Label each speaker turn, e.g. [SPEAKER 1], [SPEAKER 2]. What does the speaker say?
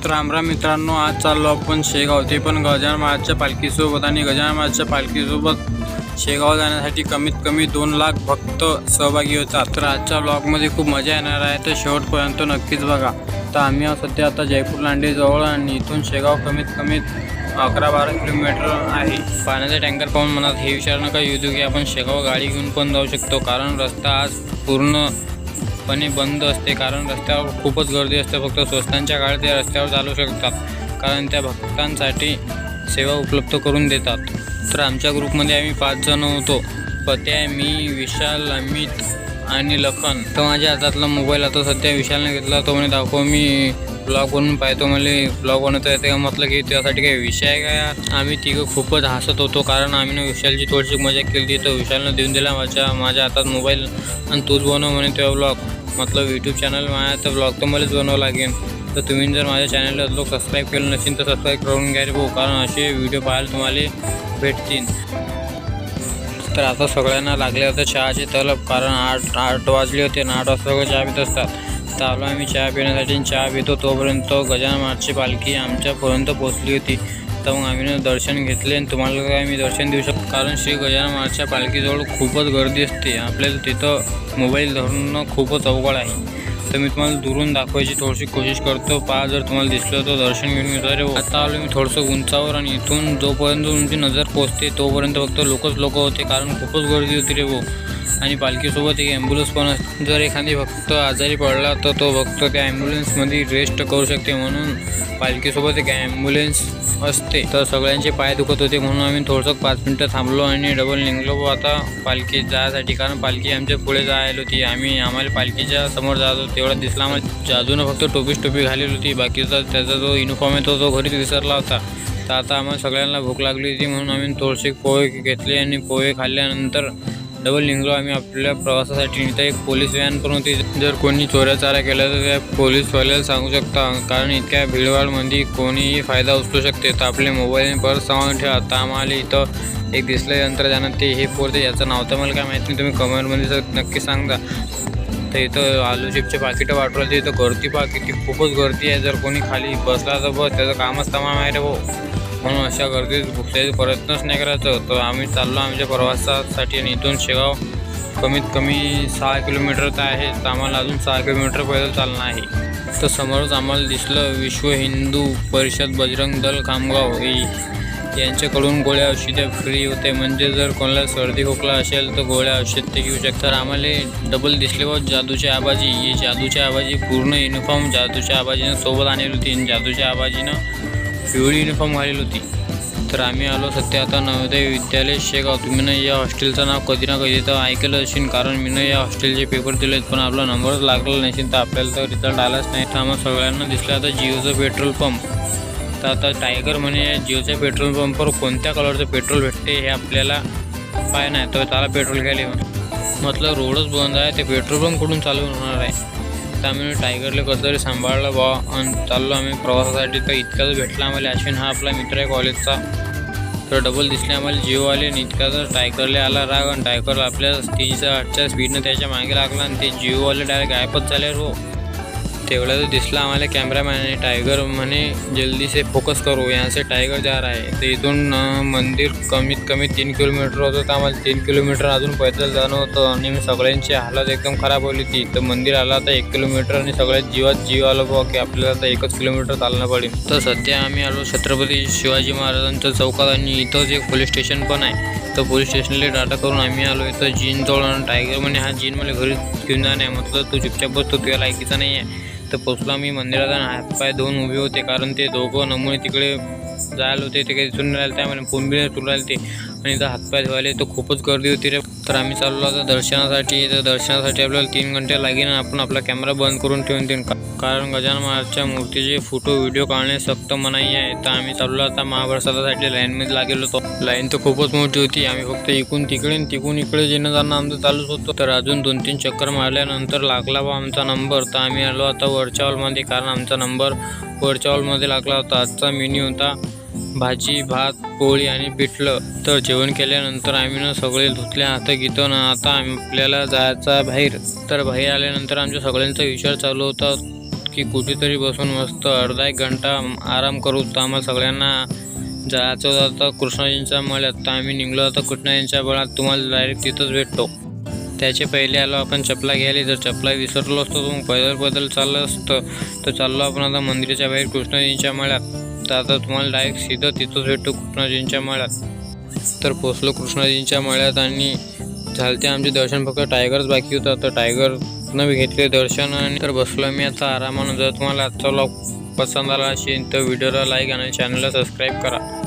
[SPEAKER 1] राम मित्रांनो, आज चाललो आपण शेगाव, ते पण गजानन महाराजच्या पालखीसोबत. आणि गजानन महाराजच्या पालखीसोबत शेगाव जाण्यासाठी कमीत कमी 2 लाख भक्त सहभागी होतात. तर आजच्या ब्लॉगमध्ये खूप मजा येणार आहे, तर शेवटपर्यंत नक्कीच बघा. तर आम्ही सध्या आता जयपूर लांडे जवळ आणि इथून शेगाव कमीत कमी 11-12 किलोमीटर आहे. पाण्याचा टँकर पाहून मनात हे विचार नका येऊ की आपण शेगाव गाडी घेऊन पण जाऊ शकतो, कारण रस्ता आज पूर्णपणे बंद असते. कारण रस्त्यावर खूपच गर्दी असते. फक्त स्वस्तांच्या काळात ते रस्त्यावर चालू शकतात, कारण त्या भक्तांसाठी सेवा उपलब्ध करून देतात. तर आमच्या ग्रुपमध्ये आम्ही 5 जण होतो. पत्या, मी, विशाल, अमित आणि लखन. तर माझ्या हातातला मोबाईल आता सध्या विशालने घेतला. तो म्हणे दाखव, मी ब्लॉग बनवून पाहतो. मला ब्लॉग बनवता येते का? म्हटलं की त्यासाठी काही विषय आहे का यार. आम्ही तिघं खूपच हसत होतो, कारण आम्ही विशालची थोडीशी मजा केली. तर विशालनं देऊन दिला माझ्या हातात मोबाईल आणि तूच बनव म्हणे तेव्हा ब्लॉग. मतलब यूट्यूब चॅनल माझ्या, तर ब्लॉग तर मलाच बनवावं लागेल. तर तुम्ही जर माझ्या चॅनलला लोक सबस्क्राईब केलं नसेल तर सबस्क्राईब करून घ्या रे भाऊ, कारण असे व्हिडिओ पाहायला तुम्हाला भेटतील. तर आता सगळ्यांना लागले होते चहाचे तलब, कारण 8 वाजले होते आणि 8 वाजता सगळं चहा पित असतात. तर आलो आम्ही चहा पिण्यासाठी. चहा पितो तोपर्यंत गजानन महाराजची पालखी आमच्यापर्यंत पोहोचली होती. तर मग आम्ही दर्शन घेतले आणि तुम्हाला काय मी दर्शन देऊ शकतो, कारण श्री गजानन महाराजच्या पालखीजवळ खूपच गर्दी असते. आपल्याला तिथं मोबाईल धरणं खूपच अवघड आहे. तर मी तुम्हाला दुरून दाखवायची थोडीशी कोशिश करतो. पहा, जर तुम्हाला दिसलं तर दर्शन घेऊन घेतो. अरे आता आलो मी थोडंसं उंचावर, आणि इथून जोपर्यंत तुमची नजर पोचते तोपर्यंत फक्त लोक होते, कारण खूपच गर्दी होती रे भाऊ. आणि पालखीसोबत एक ॲम्ब्युलन्स पण असते. जर एखादी भक्त आजारी पडला तर तो भक्त त्या ॲम्ब्युलन्समध्ये रेस्ट करू शकते, म्हणून पालखीसोबत एक ॲम्ब्युलन्स असते. तर सगळ्यांचे पाय दुखत होते, म्हणून आम्ही थोडंसं 5 मिनटं थांबलो आणि डबल निघलो आता पालखी जायसाठी, कारण पालखी आमच्या पुढे जायला होती. आम्हाला पालखीच्या समोर जात होतो. तेवढा दिसला आम्हाला जादूनं फक्त टोपी घालेली होती. बाकीचा त्याचा जो युनिफॉर्म आहे तो घरी विसरला होता. तर आता आम्हाला सगळ्यांना भूक लागली होती, म्हणून आम्ही थोडेसे पोहे घेतले आणि पोहे खाल्ल्यानंतर डबल निघलो आम्ही आपल्या प्रवासासाठी. इथं एक पोलीस व्हॅन पण होती. जर कोणी चोऱ्या केल्या तर त्या पोलीसवाल्याला सांगू शकता, कारण इतक्या भीडभाडमध्ये कोणीही फायदा उचलू शकते. तर आपले मोबाईल परत सांभाळून ठेवा. आता आम्हाला इथं एक दिसलं यंत्रजानं, ते हे पोरते, याचं नाव तर मला काय माहीत नाही, तुम्ही कमेंटमध्ये नक्की सांगा. तर इथं आलू चिपचे पाकिटं वाटवले. इथं गर्दी किती खूपच गर्दी आहे. जर कोणी खाली बसला तर बस त्याचं कामच तमाम आहे रे भाऊ. म्हणून अशा गर्दीत भुकल्याचा प्रयत्नच नाही करायचं. तर आम्ही चाललो आमच्या प्रवासासाठी, आणि इथून शेगाव कमीत कमी 6 किलोमीटर तर आहे. तर आम्हाला अजून 6 किलोमीटर पैदल चालणं आहे. तर समोरच आम्हाला दिसलं विश्व हिंदू परिषद बजरंग दल खामगाव यांच्याकडून गोळ्या औषधे फ्री होते. म्हणजे जर कोणाला सर्दी खोकला असेल तर गोळ्या औषध ते घेऊ शकतात. तर आम्हाला डबल दिसले व जादूचे आबाजी. हे जादूचे आबाजी पूर्ण युनिफॉर्म जादूच्या आबाजीनं सोबत आणली होती. जादूच्या आबाजीनं पिवळी युनिफॉर्म घालेली होती. तर आम्ही आलो सध्या आता नवोदय विद्यालय शेगाव. तुम्ही ना या हॉस्टेलचं नाव कधी ना कधी तर ऐकलं असेल, कारण मी या हॉस्टेलचे पेपर दिले, पण आपला नंबरच लागला नसेल तर आपल्याला तर रिझल्ट आलाच नाही. तर आम्हाला सगळ्यांना दिसलं आता जिओचं पेट्रोल पंप. तर आता टायगर म्हणे जिओच्या पेट्रोल पंपवर कोणत्या कलरचं पेट्रोल भेटते हे आपल्याला पाय नाही, तर त्याला पेट्रोल घ्यायला म्हटलं रोडच बंद आहे, ते पेट्रोल पंप कुठून चालू होणार आहे. तर आम्ही टायगरला कसं तरी सांभाळलं बा आणि चाललो आम्ही प्रवासासाठी. तर इतक्याच भेटला आम्हाला अश्विन, हा आपला मित्र आहे कॉलेजचा. तर डबल दिसले आम्हाला जिओ आले, आणि इतक्याच टायगरला आला राग, आणि टायगर आपल्या 308च्या स्पीडनं त्याच्या मागे लागला, आणि ते जिओवाले डायरेक्ट गायबच झाले रो. तेवढ्याच दिसला आम्हाला कॅमेरामॅन, आणि टायगर म्हणे जल्दी से फोकस करो, यहाँ से टायगर जा रहा है. तर इथून मंदिर कमीत कमी 3 किलोमीटर होतं. तर आम्हाला 3 किलोमीटर अजून पैदल जाणं होतं, आणि सगळ्यांची हालत एकदम खराब होली ती. तर मंदिर आला आता 1 किलोमीटर, आणि सगळ्यात जीव आलो बघा की आपल्याला आता 1च किलोमीटर चालणं पडेल. तर सध्या आम्ही आलो छत्रपती शिवाजी महाराजांच्या चौकात, आणि इथंच एक पोलीस स्टेशन पण आहे. तर पोलीस स्टेशनला डाटा करून आम्ही आलो इथं जीनजवळ. आणि टायगर म्हणे हा जीन मला घरी घेऊन जाणे, म्हटलं तू चुपचाप बसतो, तुझ्या लायकीचा नाही आहे. तर पोचलो आम्ही मंदिरात, आणि हातपाय धुवून उभे होते, कारण ते दोघं नमुने तिकडे जायला होते. ते काही दिसून नाही राहिले, त्यामुळे फोन बी तुला राहिले ते, आणि इथं हातपाय धुवायले तर खूपच गर्दी होती रे. तर आम्ही चाललो आता दर्शनासाठी. तर दर्शनासाठी आपल्याला 3 घंटे लागेल, आणि आपण आपला कॅमेरा बंद करून ठेवून देईन, कारण गजानन महाराजच्या मूर्तीचे फोटो व्हिडिओ काढणे सक्त मनाई आहे. तर आम्ही चाललो आता महाप्रसादासाठी लाईनमध्ये लागेलो होतो. लाईन तर खूपच मोठी होती. आम्ही फक्त इकडून इकडे येणं जाणं आमचं चालूच होतं. तर अजून 2-3 चक्कर मारल्यानंतर लागला बा आमचा नंबर. तर आम्ही आलो आता वरच्या हॉलमध्ये, कारण आमचा नंबर वरच्या हॉलमध्ये लागला होता. आजचा मेन्यू होता भाजी, भात, पोळी आणि पिठलं. तर जेवण केल्यानंतर आम्ही सगळे धुतले हात घेतो ना, आता आपल्याला जायचा बाहेर. तर बाहेर आल्यानंतर आमच्या सगळ्यांचा विचार चालू होता की कुठेतरी बसून मस्त अर्धा एक घंटा आराम करू. तर आम्हाला सगळ्यांना जायचं होतं कृष्णाजींच्या मळ्यात. तर आम्ही निघलो होतो कृष्णाजींच्या मळ्यात. तुम्हाला डायरेक्ट तिथंच भेटतो. त्याचे पहिले आलो आपण चपला घ्यायला. जर चपला विसरलो असतो तर मग पैदल चाललं असतं. तर चाललो आपण आता मंदिराच्या बाहेर कृष्णाजींच्या मळ्यात. तर आता तुम्हाला डायरेक्ट सीधं तिथंच भेटतो कृष्णाजींच्या मळ्यात. तर पोचलो कृष्णाजींच्या मळ्यात आणि झालते आमचे दर्शन. फक्त टायगरच बाकी होता. तर टायगरनं मी घेतले दर्शन आणि तर बसलो मी आता आरामानं. जर तुम्हाला आजचा व्लॉग पसंत आला असेल तर व्हिडिओला लाईक आणि चॅनलला सबस्क्राईब करा.